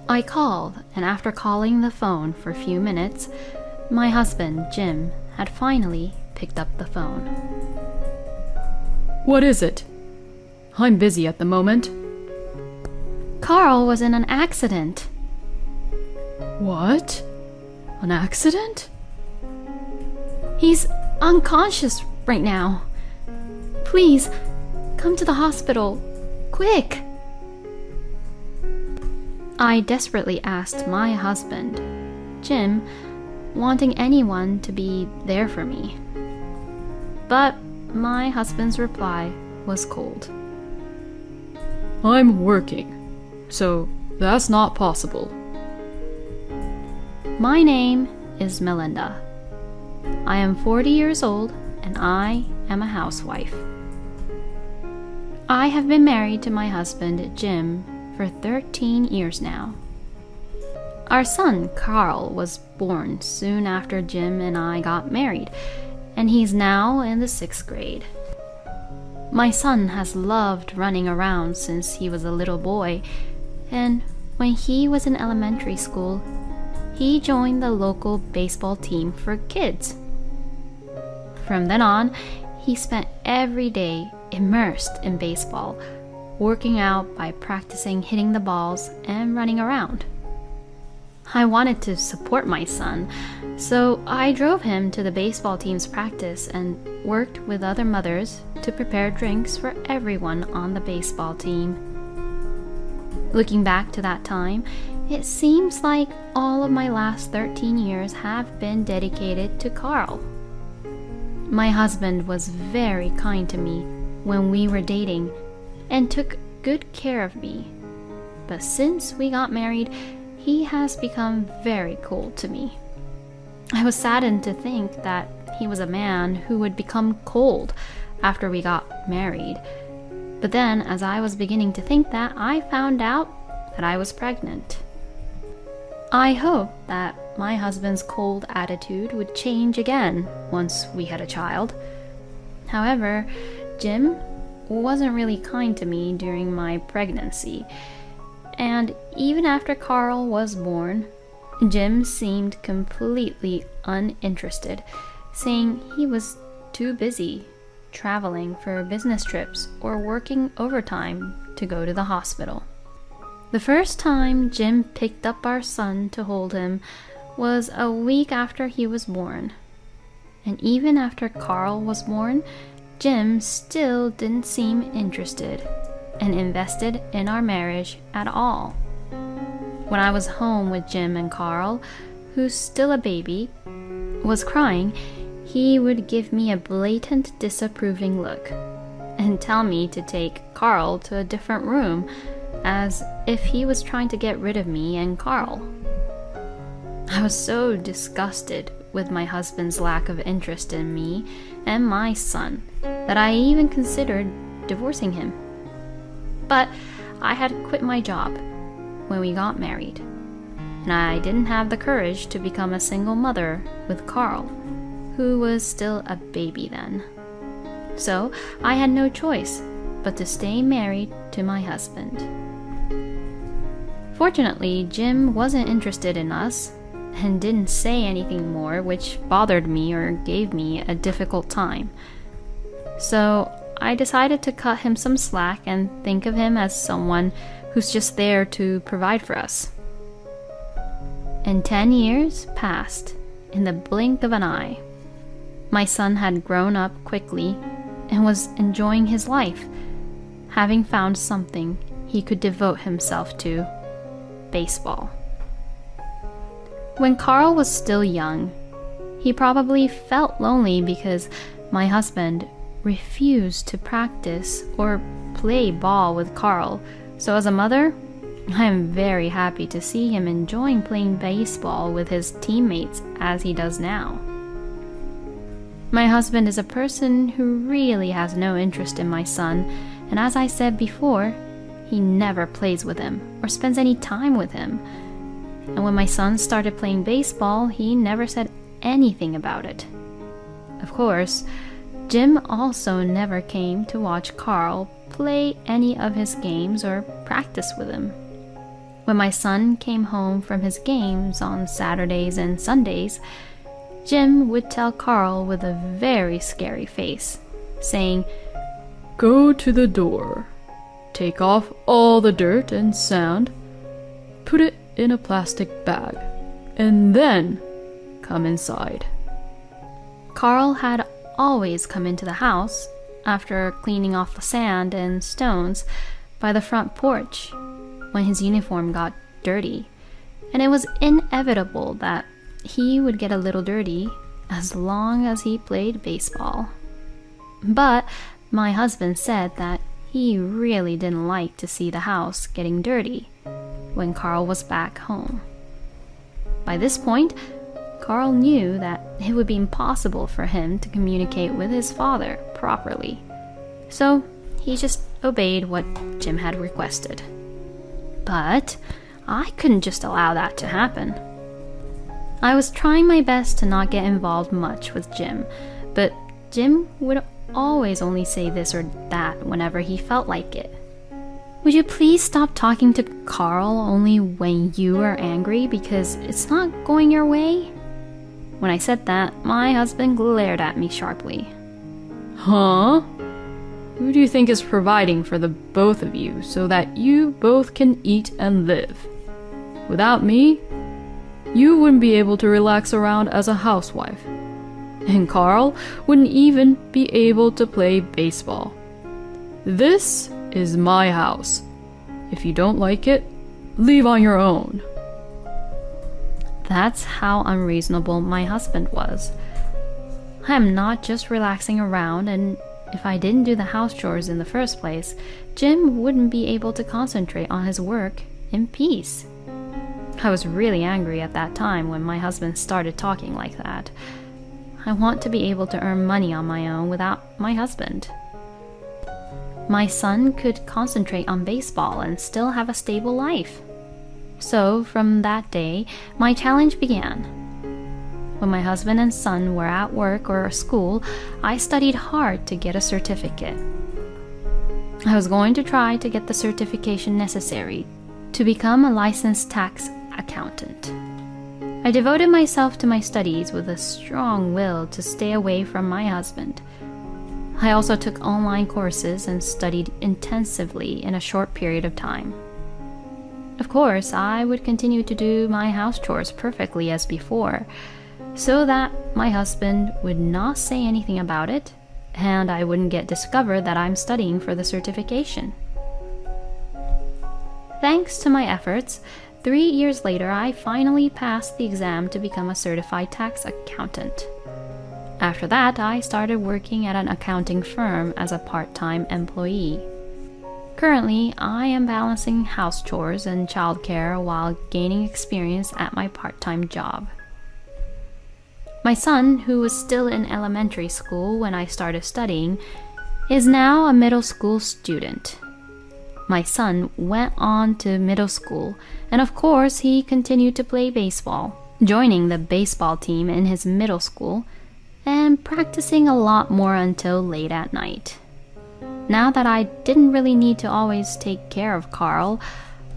I called, and after calling the phone for a few minutes, my husband, Jim, had finally picked up the phone. What is it? I'm busy at the moment. Carl was in an accident. What? An accident? He's unconscious right now. Please, come to the hospital. Quick! I desperately asked my husband, Jim, wanting anyone to be there for me. But my husband's reply was cold. I'm working, so that's not possible. My name is Melinda. I am 40 years old and I am a housewife. I have been married to my husband, Jim, for 13 years now. Our son, Carl, was born soon after Jim and I got married, and he's now in the 6th grade. My son has loved running around since he was a little boy, and when he was in elementary school, he joined the local baseball team for kids. From then on, he spent every day immersed in baseball, working out by practicing hitting the balls and running around. I wanted to support my son, so I drove him to the baseball team's practice and worked with other mothers to prepare drinks for everyone on the baseball team. Looking back to that time, it seems like all of my last 13 years have been dedicated to Carl. My husband was very kind to me when we were dating and took good care of me. But since we got married, he has become very cold to me. I was saddened to think that he was a man who would become cold after we got married. But then, as I was beginning to think that, I found out that I was pregnant. I hoped that my husband's cold attitude would change again once we had a child. However, Jim wasn't really kind to me during my pregnancy, and even after Carl was born, Jim seemed completely uninterested, saying he was too busy traveling for business trips or working overtime to go to the hospital. The first time Jim picked up our son to hold him was a week after he was born. And even after Carl was born, Jim still didn't seem interested and invested in our marriage at all. When I was home with Jim and Carl, who's still a baby, was crying, he would give me a blatant disapproving look and tell me to take Carl to a different room, as if he was trying to get rid of me and Carl. I was so disgusted with my husband's lack of interest in me and my son that I even considered divorcing him. But I had quit my job when we got married, and I didn't have the courage to become a single mother with Carl, who was still a baby then. So I had no choice but to stay married to my husband. Fortunately, Jim wasn't interested in us and didn't say anything more, which bothered me or gave me a difficult time. So I decided to cut him some slack and think of him as someone who's just there to provide for us. And 10 years passed in the blink of an eye. My son had grown up quickly and was enjoying his life, having found something he could devote himself to: baseball. When Carl was still young, he probably felt lonely because my husband refused to practice or play ball with Carl. So as a mother, I am very happy to see him enjoying playing baseball with his teammates as he does now. My husband is a person who really has no interest in my son, and as I said before, he never plays with him or spends any time with him. And when my son started playing baseball, he never said anything about it. Of course, Jim also never came to watch Carl play any of his games or practice with him. When my son came home from his games on Saturdays and Sundays, Jim would tell Carl with a very scary face, saying, Go to the door. Take off all the dirt and sand. Put it in a plastic bag. And then come inside. Carl had always come into the house after cleaning off the sand and stones by the front porch when his uniform got dirty, and it was inevitable that he would get a little dirty as long as he played baseball. But my husband said that he really didn't like to see the house getting dirty when Carl was back home. By this point, Carl knew that it would be impossible for him to communicate with his father properly, so he just obeyed what Jim had requested. But I couldn't just allow that to happen. I was trying my best to not get involved much with Jim, but Jim would always only say this or that whenever he felt like it. Would you please stop talking to Carl only when you are angry because it's not going your way? When I said that, my husband glared at me sharply. Huh? Who do you think is providing for the both of you so that you both can eat and live? Without me, you wouldn't be able to relax around as a housewife. And Carl wouldn't even be able to play baseball. This is my house. If you don't like it, leave on your own. That's how unreasonable my husband was. I am not just relaxing around, and if I didn't do the house chores in the first place, Jim wouldn't be able to concentrate on his work in peace. I was really angry at that time when my husband started talking like that. I want to be able to earn money on my own without my husband. My son could concentrate on baseball and still have a stable life. So, from that day, my challenge began. When my husband and son were at work or school, I studied hard to get a certificate. I was going to try to get the certification necessary to become a licensed tax accountant. I devoted myself to my studies with a strong will to stay away from my husband. I also took online courses and studied intensively in a short period of time. Of course, I would continue to do my house chores perfectly as before, so that my husband would not say anything about it, and I wouldn't get discovered that I'm studying for the certification. Thanks to my efforts, 3 years later, I finally passed the exam to become a certified tax accountant. After that, I started working at an accounting firm as a part-time employee. Currently, I am balancing house chores and childcare while gaining experience at my part-time job. My son, who was still in elementary school when I started studying, is now a middle school student. My son went on to middle school, and of course he continued to play baseball, joining the baseball team in his middle school, and practicing a lot more until late at night. Now that I didn't really need to always take care of Carl,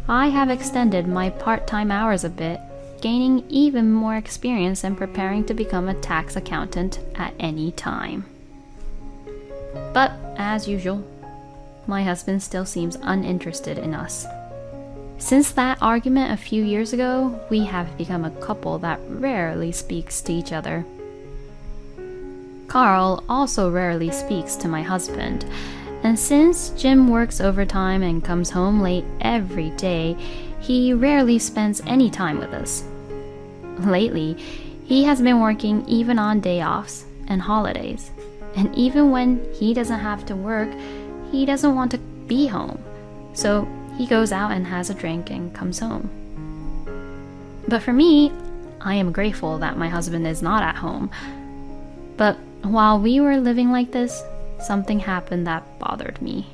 I have extended my part-time hours a bit, gaining even more experience and preparing to become a tax accountant at any time. But, as usual, my husband still seems uninterested in us. Since that argument a few years ago, we have become a couple that rarely speaks to each other. Carl also rarely speaks to my husband, and since Jim works overtime and comes home late every day, he rarely spends any time with us. Lately, he has been working even on day offs and holidays, and even when he doesn't have to work, he doesn't want to be home, so he goes out and has a drink and comes home. But for me, I am grateful that my husband is not at home. But while we were living like this, something happened that bothered me.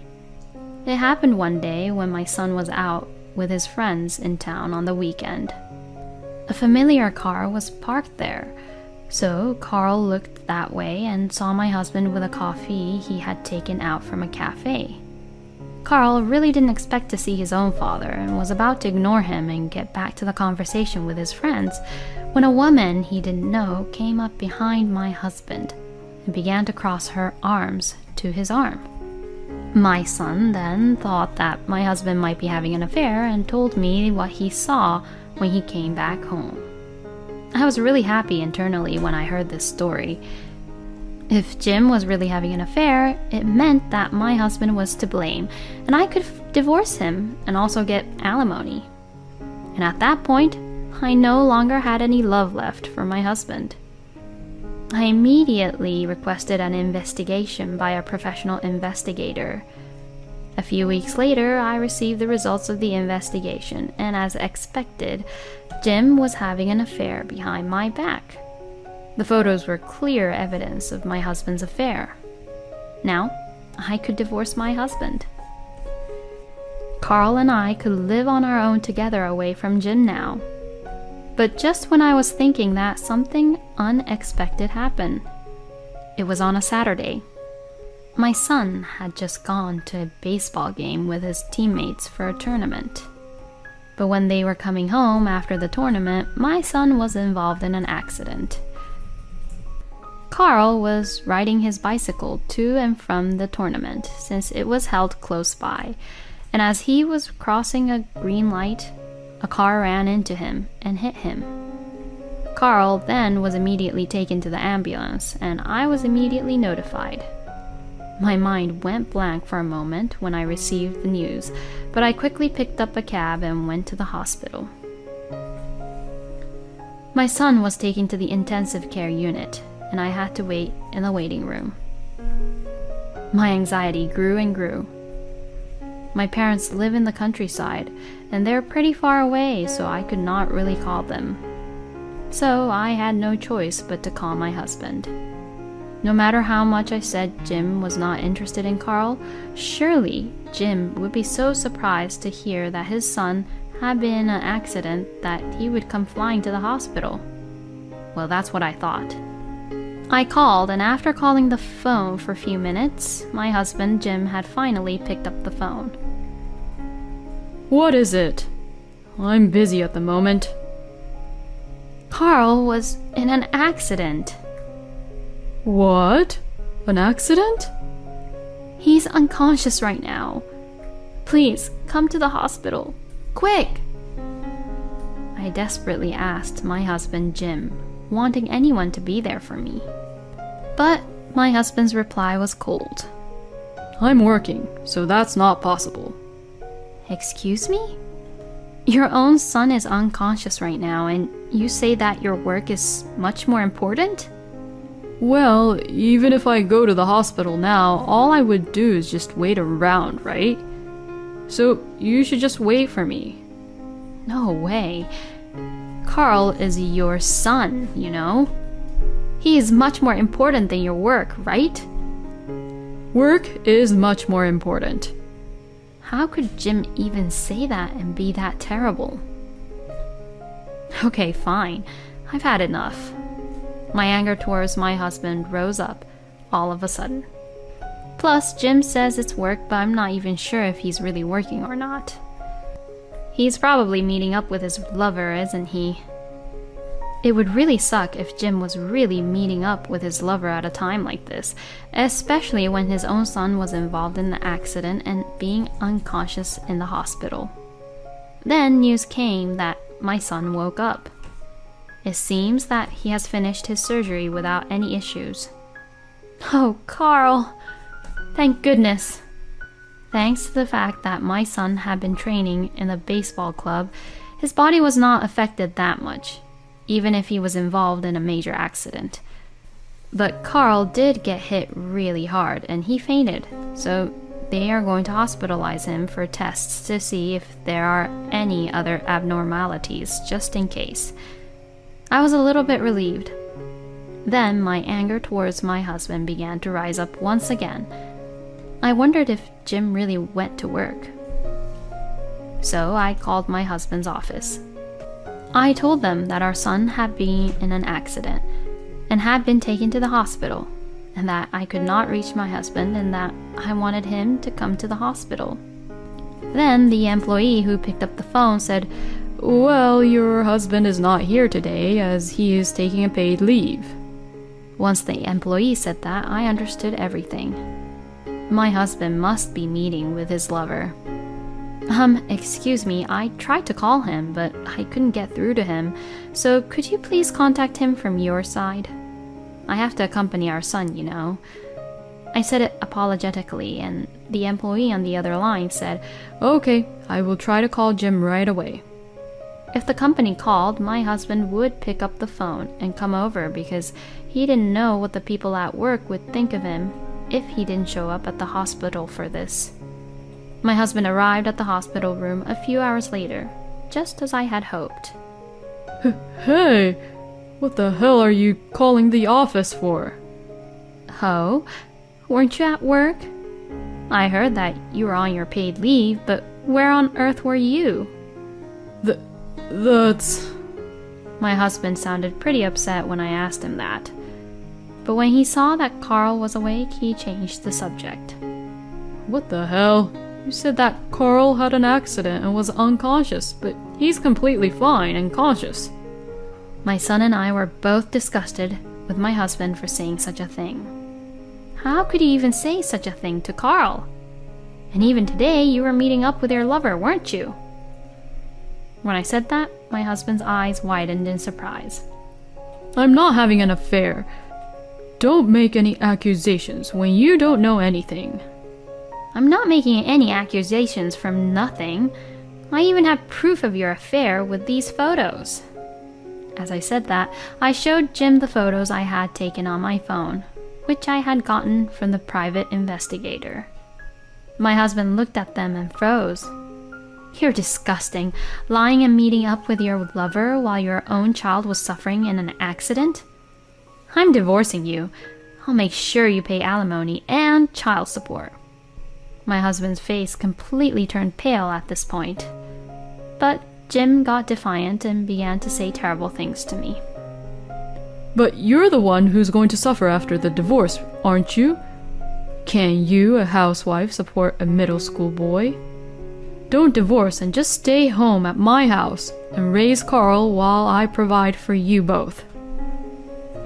It happened one day when my son was out with his friends in town on the weekend. A familiar car was parked there, so Carl looked that way and saw my husband with a coffee he had taken out from a cafe. Carl really didn't expect to see his own father and was about to ignore him and get back to the conversation with his friends when a woman he didn't know came up behind my husband and began to cross her arms to his arm. My son then thought that my husband might be having an affair and told me what he saw when he came back home. I was really happy internally when I heard this story. If Jim was really having an affair, it meant that my husband was to blame, and I could divorce him and also get alimony. And at that point, I no longer had any love left for my husband. I immediately requested an investigation by a professional investigator. A few weeks later, I received the results of the investigation, and as expected, Jim was having an affair behind my back. The photos were clear evidence of my husband's affair. Now, I could divorce my husband. Carl and I could live on our own together away from Jim now. But just when I was thinking that, something unexpected happened. It was on a Saturday. My son had just gone to a baseball game with his teammates for a tournament. But when they were coming home after the tournament, my son was involved in an accident. Carl was riding his bicycle to and from the tournament since it was held close by, and as he was crossing a green light, a car ran into him and hit him. Carl then was immediately taken to the ambulance, and I was immediately notified. My mind went blank for a moment when I received the news, but I quickly picked up a cab and went to the hospital. My son was taken to the intensive care unit, and I had to wait in the waiting room. My anxiety grew and grew. My parents live in the countryside, and they're pretty far away, so I could not really call them. So I had no choice but to call my husband. No matter how much I said Jim was not interested in Carl, surely Jim would be so surprised to hear that his son had been in an accident that he would come flying to the hospital. Well, that's what I thought. I called, and after calling the phone for a few minutes, my husband, Jim, had finally picked up the phone. What is it? I'm busy at the moment. Carl was in an accident. What? An accident? He's unconscious right now. Please, come to the hospital. Quick! I desperately asked my husband, Jim, wanting anyone to be there for me. But my husband's reply was cold. I'm working, so that's not possible. Excuse me? Your own son is unconscious right now, and you say that your work is much more important? Well, even if I go to the hospital now, all I would do is just wait around, right? So you should just wait for me. No way. Carl is your son, you know? He is much more important than your work, right? Work is much more important. How could Jim even say that and be that terrible? Okay, fine. I've had enough. My anger towards my husband rose up all of a sudden. Plus, Jim says it's work, but I'm not even sure if he's really working or not. He's probably meeting up with his lover, isn't he? It would really suck if Jim was really meeting up with his lover at a time like this, especially when his own son was involved in the accident and being unconscious in the hospital. Then news came that my son woke up. It seems that he has finished his surgery without any issues. Oh, Carl! Thank goodness! Thanks to the fact that my son had been training in the baseball club, his body was not affected that much, even if he was involved in a major accident. But Carl did get hit really hard and he fainted, so they are going to hospitalize him for tests to see if there are any other abnormalities, just in case. I was a little bit relieved. Then my anger towards my husband began to rise up once again. I wondered if Jim really went to work. So I called my husband's office. I told them that our son had been in an accident and had been taken to the hospital, and that I could not reach my husband and that I wanted him to come to the hospital Then the employee who picked up the phone said, "Well, your husband is not here today as he is taking a paid leave." Once the employee said that, I understood everything. My husband must be meeting with his lover. Excuse me, I tried to call him, but I couldn't get through to him, so could you please contact him from your side? I have to accompany our son, you know. I said it apologetically, and the employee on the other line said, "Okay, I will try to call Jim right away." If the company called, my husband would pick up the phone and come over because he didn't know what the people at work would think of him if he didn't show up at the hospital for this. My husband arrived at the hospital room a few hours later, just as I had hoped. Hey, what the hell are you calling the office for? Oh, weren't you at work? I heard that you were on your paid leave, but where on earth were you? That's... My husband sounded pretty upset when I asked him that. But when he saw that Carl was awake, he changed the subject. What the hell? You said that Carl had an accident and was unconscious, but he's completely fine and conscious. My son and I were both disgusted with my husband for saying such a thing. How could you even say such a thing to Carl? And even today you were meeting up with your lover, weren't you? When I said that, my husband's eyes widened in surprise. I'm not having an affair. Don't make any accusations when you don't know anything. I'm not making any accusations from nothing. I even have proof of your affair with these photos. As I said that, I showed Jim the photos I had taken on my phone, which I had gotten from the private investigator. My husband looked at them and froze. You're disgusting, lying and meeting up with your lover while your own child was suffering in an accident? I'm divorcing you. I'll make sure you pay alimony and child support. My husband's face completely turned pale at this point. But Jim got defiant and began to say terrible things to me. But you're the one who's going to suffer after the divorce, aren't you? Can you, a housewife, support a middle school boy? Don't divorce and just stay home at my house and raise Carl while I provide for you both.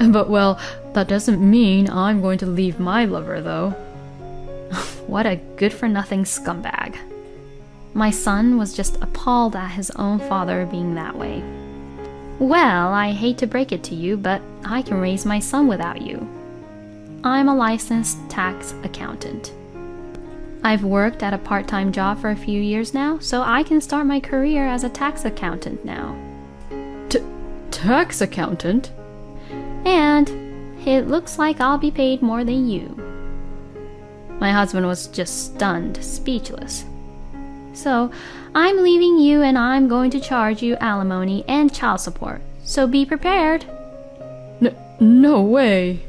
But well, that doesn't mean I'm going to leave my lover, though. What a good-for-nothing scumbag. My son was just appalled at his own father being that way. Well, I hate to break it to you, but I can raise my son without you. I'm a licensed tax accountant. I've worked at a part-time job for a few years now, so I can start my career as a tax accountant now. Tax accountant? And it looks like I'll be paid more than you. My husband was just stunned, speechless. So, I'm leaving you and I'm going to charge you alimony and child support, so be prepared. No way.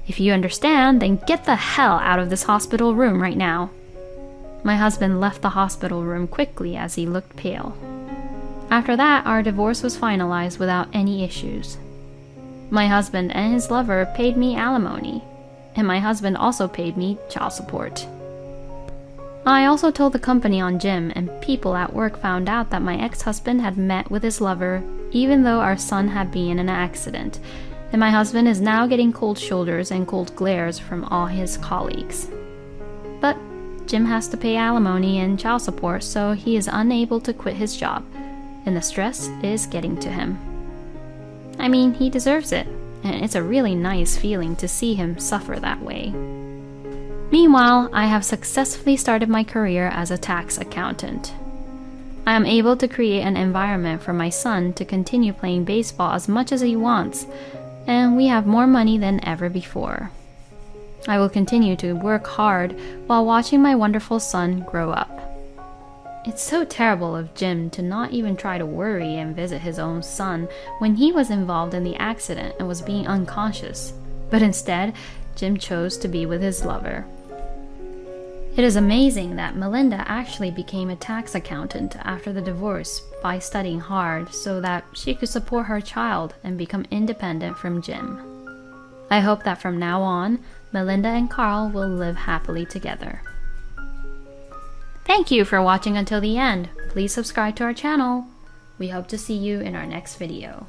If you understand, then get the hell out of this hospital room right now. My husband left the hospital room quickly as he looked pale. After that, our divorce was finalized without any issues. My husband and his lover paid me alimony, and my husband also paid me child support. I also told the company on Jim, and people at work found out that my ex-husband had met with his lover even though our son had been in an accident, and my husband is now getting cold shoulders and cold glares from all his colleagues. But Jim has to pay alimony and child support, so he is unable to quit his job, and the stress is getting to him. I mean, he deserves it, and it's a really nice feeling to see him suffer that way. Meanwhile, I have successfully started my career as a tax accountant. I am able to create an environment for my son to continue playing baseball as much as he wants, and we have more money than ever before. I will continue to work hard while watching my wonderful son grow up. It's so terrible of Jim to not even try to worry and visit his own son when he was involved in the accident and was being unconscious, but instead, Jim chose to be with his lover. It is amazing that Melinda actually became a tax accountant after the divorce by studying hard so that she could support her child and become independent from Jim. I hope that from now on, Melinda and Carl will live happily together. Thank you for watching until the end. Please subscribe to our channel. We hope to see you in our next video.